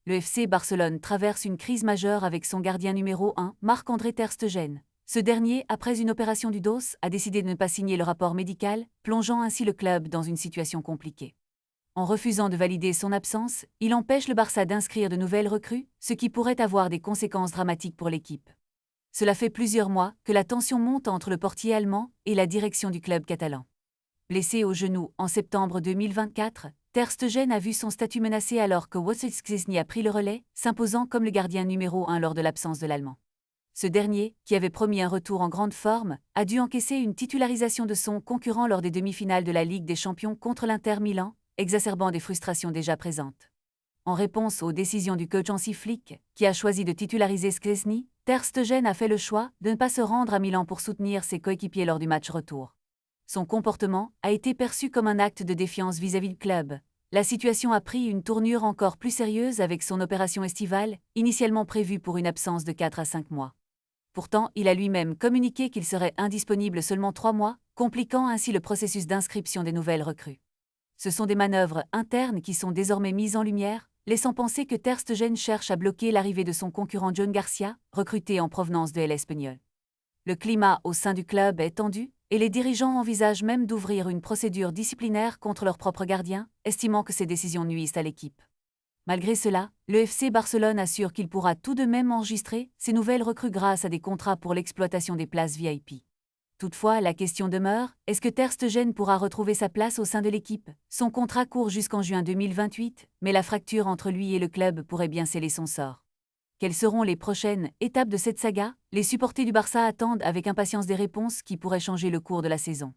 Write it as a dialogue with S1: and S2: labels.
S1: Le FC Barcelone traverse une crise majeure avec son gardien numéro 1, Marc-André ter Stegen. Ce dernier, après une opération du dos, a décidé de ne pas signer le rapport médical, plongeant ainsi le club dans une situation compliquée. En refusant de valider son absence, il empêche le Barça d'inscrire de nouvelles recrues, ce qui pourrait avoir des conséquences dramatiques pour l'équipe. Cela fait plusieurs mois que la tension monte entre le portier allemand et la direction du club catalan. Blessé au genou en septembre 2024, ter Stegen a vu son statut menacé alors que Wojciech Szczesny a pris le relais, s'imposant comme le gardien numéro 1 lors de l'absence de l'Allemand. Ce dernier, qui avait promis un retour en grande forme, a dû encaisser une titularisation de son concurrent lors des demi-finales de la Ligue des Champions contre l'Inter Milan, exacerbant des frustrations déjà présentes. En réponse aux décisions du coach Hansi Flick, qui a choisi de titulariser Szczesny, ter Stegen a fait le choix de ne pas se rendre à Milan pour soutenir ses coéquipiers lors du match retour. Son comportement a été perçu comme un acte de défiance vis-à-vis du club. La situation a pris une tournure encore plus sérieuse avec son opération estivale, initialement prévue pour une absence de 4 à 5 mois. Pourtant, il a lui-même communiqué qu'il serait indisponible seulement 3 mois, compliquant ainsi le processus d'inscription des nouvelles recrues. Ce sont des manœuvres internes qui sont désormais mises en lumière, laissant penser que ter Stegen cherche à bloquer l'arrivée de son concurrent John Garcia, recruté en provenance de l'Espanyol. Le climat au sein du club est tendu, et les dirigeants envisagent même d'ouvrir une procédure disciplinaire contre leur propre gardien, estimant que ces décisions nuisent à l'équipe. Malgré cela, le FC Barcelone assure qu'il pourra tout de même enregistrer ces nouvelles recrues grâce à des contrats pour l'exploitation des places VIP. Toutefois, la question demeure, est-ce que ter Stegen pourra retrouver sa place au sein de l'équipe? Son contrat court jusqu'en juin 2028, mais la fracture entre lui et le club pourrait bien sceller son sort. Quelles seront les prochaines étapes de cette saga? Les supporters du Barça attendent avec impatience des réponses qui pourraient changer le cours de la saison.